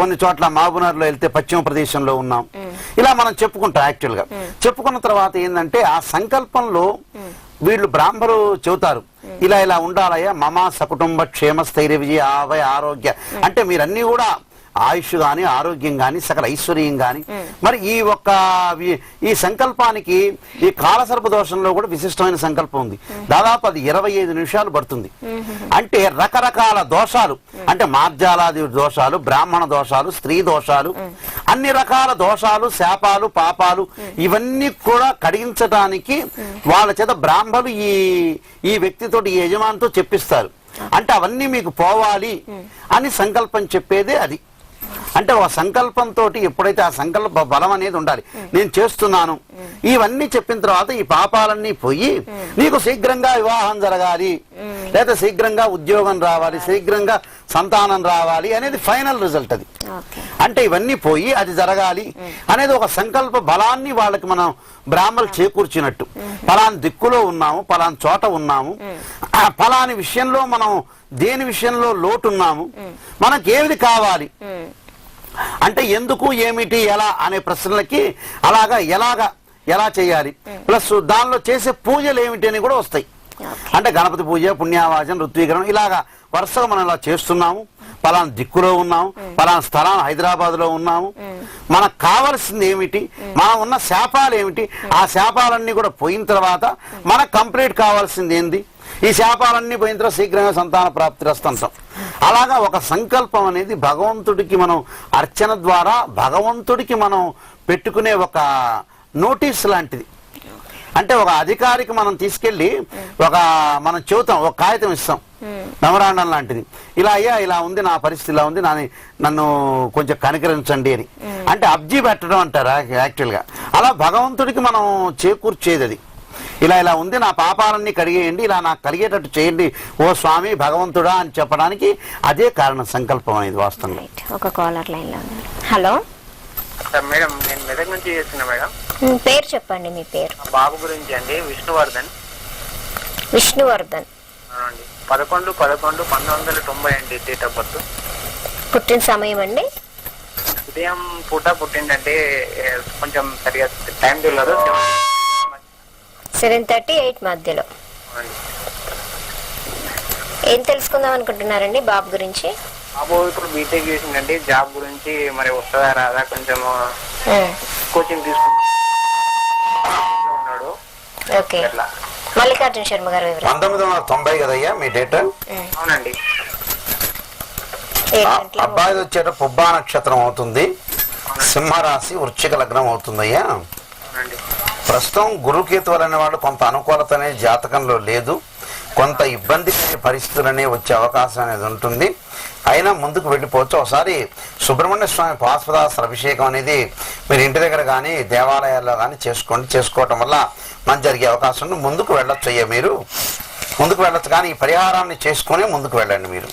కొన్ని చోట్ల మహబూబ్నగర్లో వెళ్తే పశ్చిమ ప్రదేశంలో ఉన్నాం, ఇలా మనం చెప్పుకుంటాం. యాక్చువల్ గా చెప్పుకున్న తర్వాత ఏంటంటే ఆ సంకల్పంలో వీళ్ళు బ్రాహ్మలు చెబుతారు, ఇలా ఉండాలయ్యా, మమ సకుటుంబ క్షేమ స్థైర్య విజయ ఆవయ ఆరోగ్య, అంటే మీరన్నీ కూడా ఆయుష్ గాని, ఆరోగ్యం గాని, సకల ఐశ్వర్యం గాని. మరి ఈ సంకల్పానికి ఈ కాలసర్ప దోషంలో కూడా విశిష్టమైన సంకల్పం ఉంది. దాదాపు అది 25 నిమిషాలు పడుతుంది. అంటే రకరకాల దోషాలు, అంటే మార్జాలాది దోషాలు, బ్రాహ్మణ దోషాలు, స్త్రీ దోషాలు, అన్ని రకాల దోషాలు, శాపాలు, పాపాలు, ఇవన్నీ కూడా కడిగించడానికి వాళ్ళ చేత బ్రాహ్మలు ఈ వ్యక్తితోటి, ఈ యజమానితో చెప్పిస్తారు. అంటే అవన్నీ మీకు పోవాలి అని సంకల్పం చెప్పేదే అది. అంటే ఒక సంకల్పంతో ఎప్పుడైతే ఆ సంకల్ప బలం అనేది ఉండాలి, నేను చేస్తున్నాను, ఇవన్నీ చెప్పిన తర్వాత ఈ పాపాలన్నీ పోయి నీకు శీఘ్రంగా వివాహం జరగాలి, లేదా శీఘ్రంగా ఉద్యోగం రావాలి, శీఘ్రంగా సంతానం రావాలి అనేది ఫైనల్ రిజల్ట్ అది. అంటే ఇవన్నీ పోయి అది జరగాలి అనేది ఒక సంకల్ప బలాన్ని వాళ్ళకి మనం బ్రాహ్మణులు చేకూర్చినట్టు. పలాని దిక్కులో ఉన్నాము, పలాని చోట ఉన్నాము, పలాని విషయంలో మనం దేని విషయంలో లోటున్నాము, మనకేమిది కావాలి, అంటే ఎందుకు, ఏమిటి, ఎలా అనే ప్రశ్నలకి ఎలా చేయాలి, ప్లస్ దానిలో చేసే పూజలు ఏమిటి అని కూడా వస్తాయి. అంటే గణపతి పూజ, పుణ్యావాచన, ఋత్వీకరణం, ఇలాగా వరుసగా మనం ఇలా చేస్తున్నాము, పలానా దిక్కులో ఉన్నాము, పలానా స్థలాన్ని హైదరాబాద్ లో ఉన్నాము, మనకు కావాల్సింది ఏమిటి, మనం ఉన్న శాపాలు ఏమిటి, ఆ శాపాలన్నీ కూడా పోయిన తర్వాత మనకు కంప్లీట్ కావాల్సింది ఏంది, ఈ శాపాలన్నీ పోయిన తర్వాత శీఘ్రంగా సంతాన ప్రాప్తి రస్తుంటాం. అలాగా ఒక సంకల్పం అనేది భగవంతుడికి మనం అర్చన ద్వారా భగవంతుడికి మనం పెట్టుకునే ఒక నోటీస్ లాంటిది. అంటే ఒక అధికారికి మనం తీసుకెళ్లి మనం చెబుతాం, ఒక కాగితం ఇస్తాం, మెమరాండం లాంటిది, ఇలా అయ్యా ఇలా ఉంది నా పరిస్థితి, ఇలా ఉంది నన్ను కొంచెం కనికరించండి అని. అంటే అబ్జీ పెట్టడం అంటారు యాక్చువల్గా. అలా భగవంతుడికి మనం చేకూర్చేది అది. ఇలా ఉంది, నా పాపాలన్నీ కడిగేయండి, ఇలా నాకు కలిగేటట్టు చేయండి ఓ స్వామి భగవంతుడా అని చెప్పడానికి అదే కారణ సంకల్పం అనేది వాస్తవంగా. ఒక కాలర్ లైన్ లో ఉన్నారు. హలో మేడం, నేను మెదక్ నుంచి చేస్తున్నా మేడం. పేరు చెప్పండి. మీ పేరు? బాబు గురించి అండి, విష్ణువర్ధన్. విష్ణువర్ధన్. 11/11/1990 అండి డేట్ ఆఫ్ బర్త్. పుట్టిన సమయం అండి? ఉదయం పూట పుట్టిందంటే కొంచెం సరిగా టైం తెలియదు. 7:30 8 మధ్యలో. ఏం తెలుసుకుందాం అనుకుంటున్నారండి బాబు గురించి? బాబు ఇప్పుడు బీటెక్ చేసిందండి. జాబ్ గురించి మరి వస్తుందా రాదా కొంచెం కోచింగ్ తీసుకున్నాడు. ఓకే. మల్లికార్జున శర్మ గారు వివరాలు. 1990 కదయ్యా మీ డేట్? అవునండి. అబ్బాయి వచ్చేట పుబ్బా నక్షత్రం అవుతుంది, సింహరాశి, వృశ్చిక లగ్నం అవుతుందయ్యా. ప్రస్తుతం గురుకేతువులు అనేవాళ్ళు కొంత అనుకూలత అనేది జాతకంలో లేదు, కొంత ఇబ్బందికర పరిస్థితులనే వచ్చే అవకాశం అనేది ఉంటుంది. అయినా ముందుకు వెళ్ళిపోవచ్చు. ఒకసారి సుబ్రహ్మణ్య స్వామి పాశుపదాస్త్ర అభిషేకం అనేది మీరు ఇంటి దగ్గర కానీ దేవాలయాల్లో కానీ చేసుకోవటం వల్ల మంచి జరిగే అవకాశం ఉంది. ముందుకు వెళ్ళొచ్చు అయ్యా, మీరు ముందుకు వెళ్ళొచ్చు, కానీ ఈ పరిహారాన్ని చేసుకుని ముందుకు వెళ్ళండి మీరు.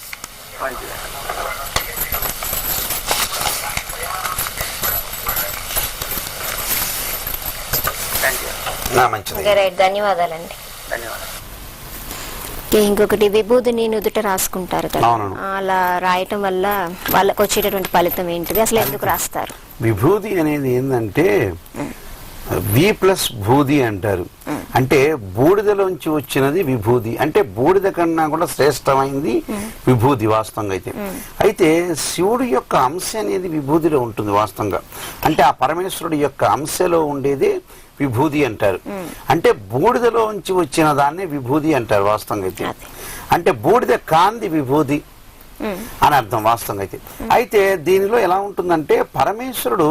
మంచిది. ధన్యవాదాలండి. ఇంకొకటి విభూతిని నుదుట రాసుకుంటారు కదా, అలా రాయటం వల్ల వాళ్ళకి వచ్చేటటువంటి ఫలితం ఏంటిది, అసలు ఎందుకు రాస్తారు? విభూతి అనేది ఏంటంటే V+ భూది అంటారు. అంటే బూడిదలోంచి వచ్చినది విభూది. అంటే బూడిద కన్నా కూడా శ్రేష్టమైంది విభూది వాస్తవంగా అయితే శివుడి యొక్క అంశ అనేది విభూతిలో ఉంటుంది వాస్తవంగా. అంటే ఆ పరమేశ్వరుడి యొక్క అంశలో ఉండేది విభూది అంటారు. అంటే బూడిదలోంచి వచ్చిన దాన్ని విభూది అంటారు వాస్తవంగా అంటే బూడిద కాంది విభూది అని అర్థం వాస్తవంగా అయితే దీనిలో ఎలా ఉంటుందంటే పరమేశ్వరుడు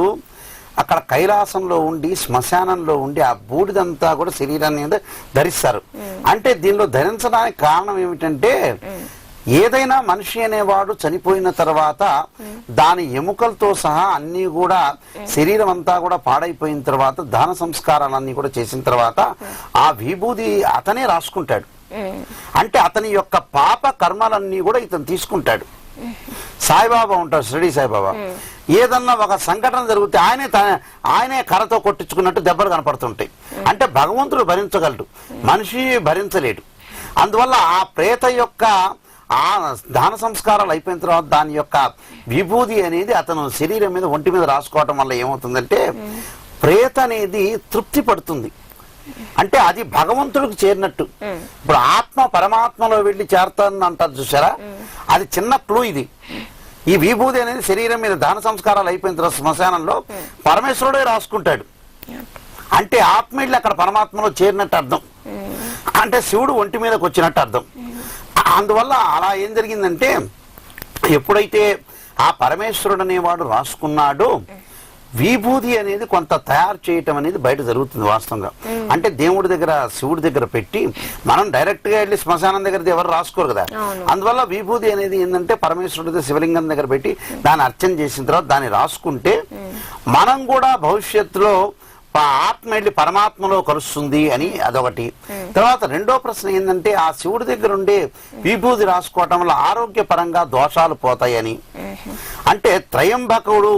అక్కడ కైలాసంలో ఉండి శ్మశానంలో ఉండి ఆ బూడిదంతా కూడా శరీరాన్ని ధరిస్తారు. అంటే దీనిలో ధరించడానికి కారణం ఏమిటంటే ఏదైనా మనిషి అనేవాడు చనిపోయిన తర్వాత దాని ఎముకలతో సహా అన్ని కూడా శరీరం అంతా కూడా పాడైపోయిన తర్వాత దాన సంస్కారాలన్నీ కూడా చేసిన తర్వాత ఆ విభూది అతనే రాసుకుంటాడు. అంటే అతని యొక్క పాప కర్మలన్నీ కూడా ఇతను తీసుకుంటాడు. సాయిబాబా ఉంటాడు, షిరిడి సాయిబాబా. ఏదన్నా ఒక సంఘటన జరిగితే ఆయనే కర్రతో కొట్టించుకున్నట్టు దెబ్బలు కనపడుతుంటాయి. అంటే భగవంతుడు భరించగలడు, మనిషి భరించలేడు. అందువల్ల ఆ ప్రేత యొక్క ఆ దాన సంస్కారాలు అయిపోయిన తర్వాత దాని యొక్క విభూది అనేది అతను శరీరం మీద ఒంటి మీద రాసుకోవటం వల్ల ఏమవుతుందంటే ప్రేత అనేది తృప్తి పడుతుంది. అంటే అది భగవంతుడికి చేరినట్టు. ఇప్పుడు ఆత్మ పరమాత్మలో వెళ్ళి చేరుతానని అంటారు చూసారా, అది చిన్న క్లూ ఇది. ఈ విభూది అనేది శరీరం మీద దాన సంస్కారాలు అయిపోయిన తర్వాత శ్మశానంలో పరమేశ్వరుడే రాసుకుంటాడు. అంటే ఆత్మ వెళ్ళి అక్కడ పరమాత్మలో చేరినట్టు అర్థం. అంటే శివుడు ఒంటి మీదకి వచ్చినట్టు అర్థం. అందువల్ల అలా ఏం జరిగిందంటే ఎప్పుడైతే ఆ పరమేశ్వరుడు అనేవాడు రాసుకున్నాడో విభూది అనేది కొంత తయారు చేయటం అనేది బయట జరుగుతుంది వాస్తవంగా. అంటే దేవుడి దగ్గర శివుడి దగ్గర పెట్టి మనం డైరెక్ట్ గా వెళ్ళి శ్మశానం దగ్గర ఎవరు రాసుకోరు కదా. అందువల్ల విభూది అనేది ఏంటంటే పరమేశ్వరుడి శివలింగం దగ్గర పెట్టి దాన్ని అర్చన చేసిన తర్వాత దాన్ని రాసుకుంటే మనం కూడా భవిష్యత్తులో ఆత్మ వెళ్ళి పరమాత్మలో కలుస్తుంది అని అదొకటి. తర్వాత రెండో ప్రశ్న ఏంటంటే ఆ శివుడి దగ్గర ఉండే విభూది రాసుకోవటం వల్ల ఆరోగ్యపరంగా దోషాలు పోతాయని. అంటే త్రయంబకుడు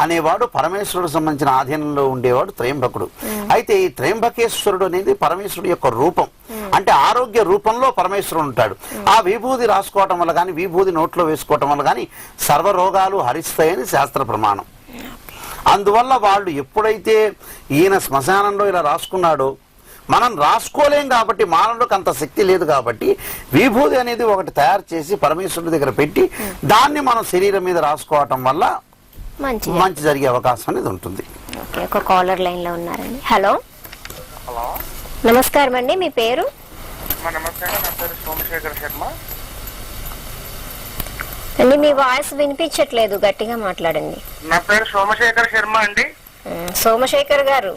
అనేవాడు పరమేశ్వరుడు సంబంధించిన ఆధీనంలో ఉండేవాడు త్రయంబకుడు. అయితే ఈ త్రయంబకేశ్వరుడు అనేది పరమేశ్వరుడు యొక్క రూపం. అంటే ఆరోగ్య రూపంలో పరమేశ్వరుడు ఉంటాడు. ఆ విభూది రాసుకోవటం వల్ల కానీ విభూది నోట్లో వేసుకోవటం వల్ల కానీ సర్వరోగాలు హరిస్తాయని శాస్త్ర ప్రమాణం. అందువల్ల వాళ్ళు ఎప్పుడైతే ఈయన శ్మశానంలో ఇలా రాసుకున్నాడో మనం రాసుకోలేం కాబట్టి మానవుడికి అంత శక్తి లేదు కాబట్టి విభూది అనేది ఒకటి తయారు చేసి పరమేశ్వరుడి దగ్గర పెట్టి దాన్ని మనం శరీరం మీద రాసుకోవటం వల్ల మంచి జరిగే అవకాశం అనేది ఉంటుంది. ఒక కాలర్ లైన్ లో ఉన్నారండి. హలో నమస్కారం అండి, మీ పేరు? నమస్కారం, నా పేరు సోమశేఖర్ శర్మ అండి. మీ వాయిస్ వినిపించట్లేదు, గట్టిగా మాట్లాడండి. నా పేరు సోమశేఖర్ శర్మ అండి. సోమశేఖర్ గారు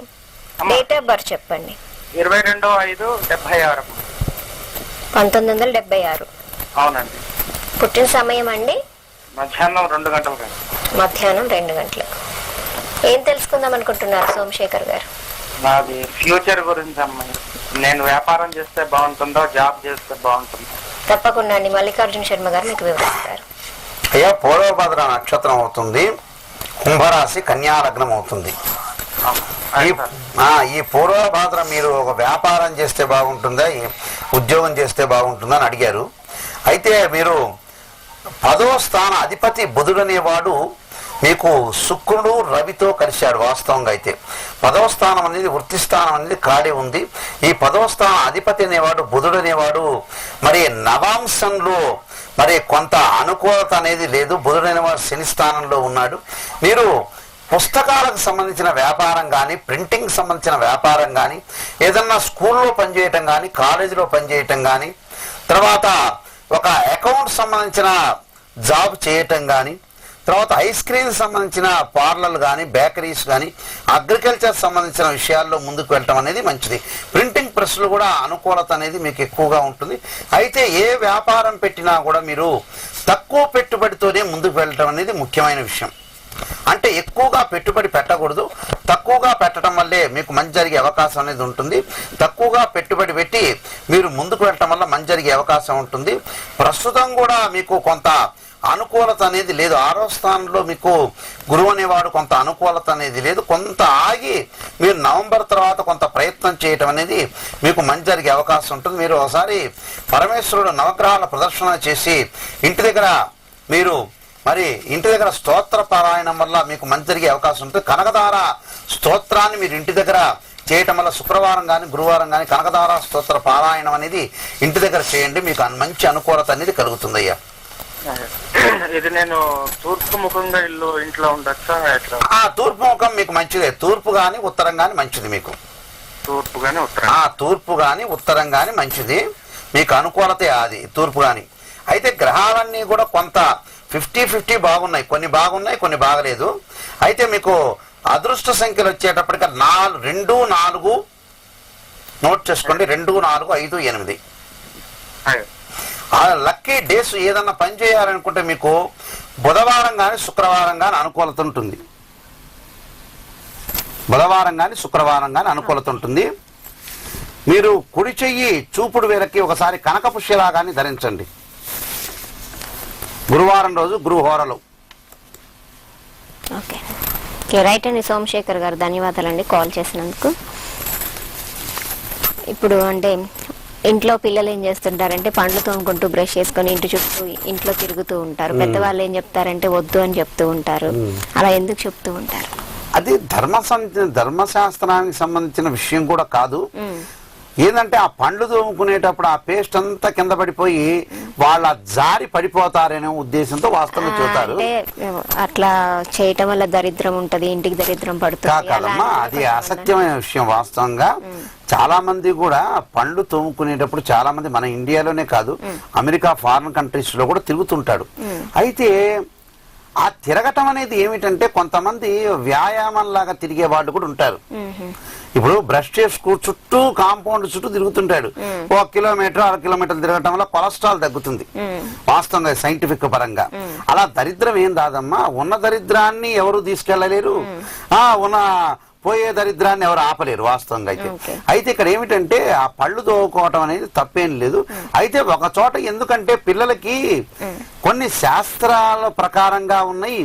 డేట్ ఆఫ్ బర్త్ చెప్పండి. 22/5/76. 1976. అవునండి. పుట్టిన సమయం అండి? మధ్యాహ్నం 2 గంటలకు. మధ్యాహ్నం 2 గంటలకు. ఏం తెలుసుకుందాం అనుకుంటున్నారు సోమశేఖర్ గారు? నాది ఫ్యూచర్ గురించి అమ్మాయి. నేను వ్యాపారం చేస్తే బాగుంటుందో జాబ్ చేస్తే బాగుంటుందో? తప్పకుండా అండి, మల్లికార్జున శర్మ గారు మీకు వివరిస్తారు. అయ్యా, పూర్వభద్ర నక్షత్రం అవుతుంది, కుంభరాశి కన్యా లగ్నం అవుతుంది. ఈ పూర్వభద్ర మీరు ఒక వ్యాపారం చేస్తే బాగుంటుందా, ఉద్యోగం చేస్తే బాగుంటుందా అని అడిగారు. అయితే మీరు 10వ స్థాన అధిపతి బుధుడు అనేవాడు మీకు శుక్రుడు రవితో కలిశాడు. వాస్తవంగా అయితే 10వ స్థానం అనేది వృత్తి స్థానం అనేది ఖాళీ ఉంది. ఈ 10వ స్థానం అధిపతి అనేవాడు బుధుడు అనేవాడు మరి నవాంశంలో మరి కొంత అనుకూలత అనేది లేదు. బుధుడు అనేవాడు శని స్థానంలో ఉన్నాడు. మీరు పుస్తకాలకు సంబంధించిన వ్యాపారం కానీ, ప్రింటింగ్ సంబంధించిన వ్యాపారం కానీ, ఏదన్నా స్కూల్లో పనిచేయటం కానీ, కాలేజీలో పనిచేయటం కానీ, తర్వాత ఒక అకౌంట్ సంబంధించిన జాబ్ చేయటం కానీ, తర్వాత ఐస్ క్రీమ్ సంబంధించిన పార్లర్లు కానీ, బేకరీస్ కానీ, అగ్రికల్చర్ సంబంధించిన విషయాల్లో ముందుకు వెళ్ళటం అనేది మంచిది. ప్రింటింగ్ ప్రెస్లు కూడా అనుకూలత అనేది మీకు ఎక్కువగా ఉంటుంది. అయితే ఏ వ్యాపారం పెట్టినా కూడా మీరు తక్కువ పెట్టుబడితోనే ముందుకు వెళ్ళటం అనేది ముఖ్యమైన విషయం. అంటే ఎక్కువగా పెట్టుబడి పెట్టకూడదు. తక్కువగా పెట్టడం వల్లే మీకు మంచి జరిగే అవకాశం అనేది ఉంటుంది. తక్కువగా పెట్టుబడి పెట్టి మీరు ముందుకు వెళ్ళటం వల్ల మంచి జరిగే అవకాశం ఉంటుంది. ప్రస్తుతం కూడా మీకు కొంత అనుకూలత అనేది లేదు. 6వ స్థానంలో మీకు గురువు అనేవాడు కొంత అనుకూలత అనేది లేదు. కొంత ఆగి మీరు నవంబర్ తర్వాత కొంత ప్రయత్నం చేయటం అనేది మీకు మంచి జరిగే అవకాశం ఉంటుంది. మీరు ఒకసారి పరమేశ్వరుడు నవగ్రహాల ప్రదర్శన చేసి ఇంటి దగ్గర స్తోత్ర పారాయణం వల్ల మీకు మంచి జరిగే అవకాశం ఉంటుంది. కనకధార స్తోత్రాన్ని మీరు ఇంటి దగ్గర చేయటం వల్ల శుక్రవారం కానీ గురువారం కానీ కనకధార స్తోత్ర పారాయణం అనేది ఇంటి దగ్గర చేయండి. మీకు మంచి అనుకూలత అనేది కలుగుతుంది. అయ్యా, ఇది నేను తూర్పు ముఖంగా ఇంట్లో ఉండొచ్చా? తూర్పు ముఖం మీకు మంచిదే. తూర్పు గాని ఉత్తరం గాని మంచిది. మీకు తూర్పు గాని ఉత్తరం, తూర్పు గాని ఉత్తరం గాని మంచిది. మీకు అనుకూలతే అది తూర్పు గాని. అయితే గ్రహాలన్నీ కూడా కొంత 50-50 బాగున్నాయి. కొన్ని బాగున్నాయి, కొన్ని బాగలేదు. అయితే మీకు అదృష్ట సంఖ్యలు వచ్చేటప్పటికి 2, 4 నోట్ చేసుకోండి. 2, 4, 5, 8. లక్కీ డేస్ ఏదన్నా పని చేయాలనుకుంటే మీకు బుధవారం కానీ శుక్రవారం కానీ అనుకూలత ఉంటుంది. బుధవారం కానీ శుక్రవారం కానీ అనుకూలత ఉంటుంది. మీరు కుడి చెయ్యి చూపుడు వేలకి ఒకసారి కనకపుష్యలాగాన్ని ధరించండి. గురువారం రోజు గురుహోరలు. ఓకే, రైట్ అండి సోమశేఖర్ గారు, ధన్యవాదాలండి కాల్ చేసినందుకు. ఇప్పుడు అంటే ఇంట్లో పిల్లలు ఏం చేస్తుంటారంటే పండ్లు తోముకుంటూ బ్రష్ చేసుకొని ఇంటి చుట్టూ ఇంట్లో తిరుగుతూ ఉంటారు. పెద్దవాళ్ళు ఏం చెప్తారంటే వద్దు అని చెప్తూ ఉంటారు. అలా ఎందుకు చెప్తూ ఉంటారు? అది ధర్మశాస్త్రానికి సంబంధించిన విషయం కూడా కాదు. ఏంటంటే ఆ పండ్లు తోముకునేటప్పుడు ఆ పేస్ట్ అంతా కింద పడిపోయి వాళ్ళ జారి పడిపోతారనే ఉద్దేశంతో వాస్తవంగా చూస్తారు. అట్లా చేయటం వల్ల దరిద్రం ఉంటది, ఇంటికి దరిద్రం పడుతుంది కాదమ్మా, అది అసత్యమైన విషయం. వాస్తవంగా చాలా మంది కూడా పండ్లు తోముకునేటప్పుడు చాలా మంది మన ఇండియాలోనే కాదు అమెరికా ఫారిన్ కంట్రీస్ లో కూడా తిరుగుతుంటాడు. అయితే ఆ తిరగటం అనేది ఏమిటంటే కొంతమంది వ్యాయామం లాగా తిరిగే వాళ్ళు కూడా ఉంటారు. ఇప్పుడు బ్రష్ చేసుకు చుట్టూ కాంపౌండ్ చుట్టూ తిరుగుతుంటాడు. 1 కిలోమీటర్ 1/2 కిలోమీటర్ తిరగటం వల్ల కొలెస్ట్రాల్ తగ్గుతుంది వాస్తవంగా సైంటిఫిక్ పరంగా. అలా దరిద్రం ఏం రాదమ్మా. ఉన్న దరిద్రాన్ని ఎవరు తీసుకెళ్లలేరు, ఉన్న పోయే దరిద్రాన్ని ఎవరు ఆపలేరు వాస్తవంగా అయితే. అయితే ఇక్కడ ఏమిటంటే ఆ పళ్ళు తోముకోవటం అనేది తప్పేం లేదు. అయితే ఒక చోట ఎందుకంటే పిల్లలకి కొన్ని శాస్త్రాల ప్రకారంగా ఉన్నాయి,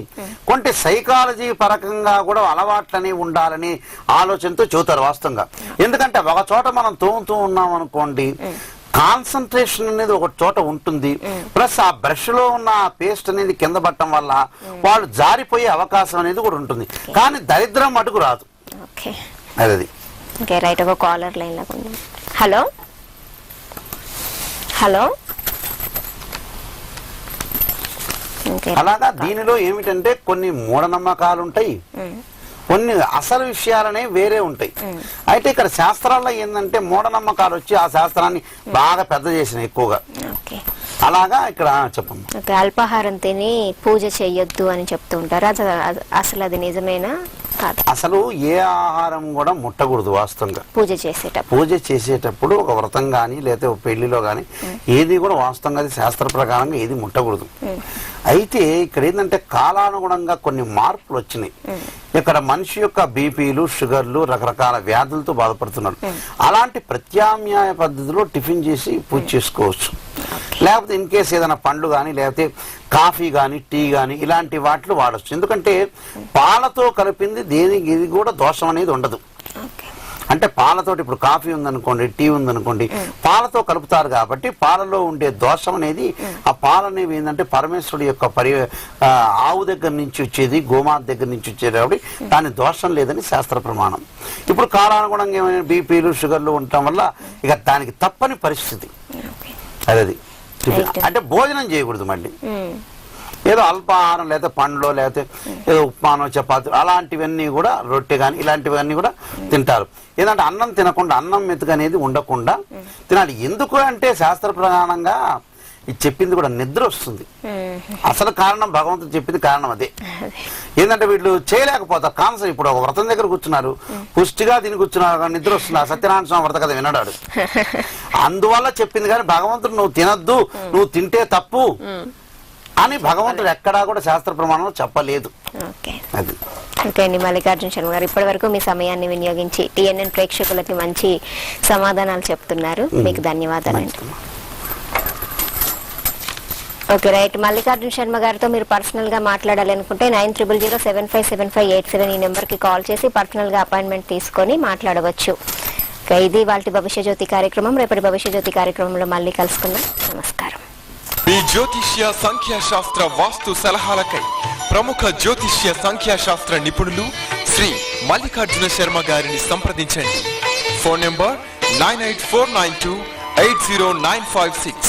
కొన్ని సైకాలజీ పరకంగా కూడా అలవాట్లని ఉండాలని ఆలోచనతో చూతారు వాస్తవంగా. ఎందుకంటే ఒక చోట మనం తోముతూ ఉన్నాం అనుకోండి, కాన్సన్ట్రేషన్ అనేది ఒక చోట ఉంటుంది. ప్లస్ ఆ బ్రష్ లో ఉన్న పేస్ట్ అనేది కింద పట్టడం వల్ల వాళ్ళు జారిపోయే అవకాశం అనేది కూడా ఉంటుంది. కానీ దరిద్రం మటుకు రాదు. అది రైట్. ఒక కాలర్ లైన్ లో ఉంది. Hello hello. అలాగా దీనిలో ఏమిటంటే కొన్ని మూఢనమ్మకాలు ఉంటాయి, కొన్ని అసలు విషయాలనే వేరే ఉంటాయి. అయితే ఇక్కడ శాస్త్రాల్లో ఏంటంటే మూఢనమ్మకాలు వచ్చి ఆ శాస్త్రాన్ని బాగా పెద్ద చేసినాయి ఎక్కువగా. అలాగా ఇక్కడ చెప్పండి. అల్పాహారం తిని పూజ చెయ్యొద్దు అని చెప్తూ ఉంటారు. అసలు అది నిజమేనా? కాదు. అసలు ఏ ఆహారం కూడా ముట్టకూడదు వాస్తవంగా. పూజ చేసేటప్పుడు ఒక వ్రతం కానీ లేకపోతే ఒక పెళ్లిలో కానీ ఏది కూడా వాస్తవంగా అది శాస్త్ర ప్రకారంగా ఏది ముట్టకూడదు. అయితే ఇక్కడ ఏంటంటే కాలానుగుణంగా కొన్ని మార్పులు వచ్చినాయి. ఇక్కడ మనిషి యొక్క బీపీలు, షుగర్లు, రకరకాల వ్యాధులతో బాధపడుతున్నారు. అలాంటి ప్రత్యామ్నాయ పద్ధతిలో టిఫిన్ చేసి పూజ చేసుకోవచ్చు. లేకపోతే ఇన్ కేసు ఏదైనా పండ్లు కానీ లేకపోతే కాఫీ కానీ టీ కానీ ఇలాంటి వాటిలో వాడచ్చు. ఎందుకంటే పాలతో కలిపింది దేనికి ఇది కూడా దోషం అనేది ఉండదు. అంటే పాలతోటి ఇప్పుడు కాఫీ ఉందనుకోండి, టీ ఉందనుకోండి, పాలతో కలుపుతారు కాబట్టి పాలలో ఉండే దోషం అనేది ఆ పాలు అనేవి ఏంటంటే పరమేశ్వరుడు యొక్క ఆవు దగ్గర నుంచి వచ్చేది, గోమాత దగ్గర నుంచి వచ్చేది కాబట్టి దాని దోషం లేదని శాస్త్ర ప్రమాణం. ఇప్పుడు కాలానుగుణంగా ఏమైనా బీపీలు, షుగర్లు ఉండటం వల్ల ఇక దానికి తప్పని పరిస్థితి. అది అంటే భోజనం చేయకూడదు. మళ్ళీ ఏదో అల్పాహారం లేకపోతే పండ్లో లేకపోతే ఏదో ఉప్మానో చపాతీ అలాంటివన్నీ కూడా, రొట్టె కానీ ఇలాంటివన్నీ కూడా తింటారు. ఏదంటే అన్నం తినకుండా, అన్నం మెతుకు అనేది ఉండకుండా తినాలి. ఎందుకు అంటే శాస్త్ర ప్రధానంగా ఇది చెప్పింది కూడా నిద్ర వస్తుంది. అసలు కారణం భగవంతుడు చెప్పింది కారణం అదే. ఏంటంటే వీళ్ళు చేయలేకపోతారు కాన్సర్. ఇప్పుడు ఒక వ్రతం దగ్గర కూర్చున్నారు, పుష్టిగా తిని కూర్చున్నారు, నిద్ర వస్తుంది. సత్యనారాయణ స్వామి వ్రత కథ వినడాడు, అందువల్ల చెప్పింది. కానీ భగవంతుడు నువ్వు తినద్దు, నువ్వు తింటే తప్పు అని భగవంతుడు ఎక్కడా కూడా శాస్త్ర ప్రమాణంలో చెప్పలేదు. అది ఓకే అండి. మల్లికార్జున శర్మ గారు ఇప్పటి వరకు మీ సమయాన్ని వినియోగించి టిఎన్ఎన్ ప్రేక్షకులకి మంచి సమాధానాలు చెప్తున్నారు. మీకు ధన్యవాదాలు. Okay right. మల్లికార్జున శర్మ గారితో మీరు పర్సనల్ గా మాట్లాడాలి అనుకుంటే 9000757587 ఈ నెంబర్ కి కాల్ చేసి పర్సనల్ గా అపాయింట్మెంట్ తీసుకొని మాట్లాడవచ్చు. ఇది వాళ్ళ భవిష్య జ్యోతి కార్యక్రమం. రేపటి భవిష్య జ్యోతి కార్యక్రమంలో మళ్ళీ కలుసుకుందాం. నమస్కారం. మీ జ్యోతిష్య సంఖ్యాశాస్త్ర వాస్తు సలహాలకై ప్రముఖ జ్యోతిష్య సంఖ్యాశాస్త్ర నిపుణులు శ్రీ మల్లికార్జున శర్మ గారిని సంప్రదించండి. Phone number 9849280956.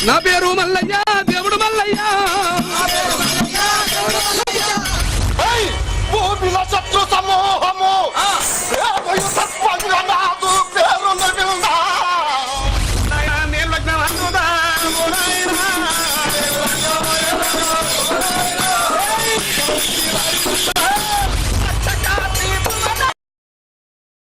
నా పేరు మల్లయ్య, దేవుడు మల్లయ్య. శత్రు సమూహము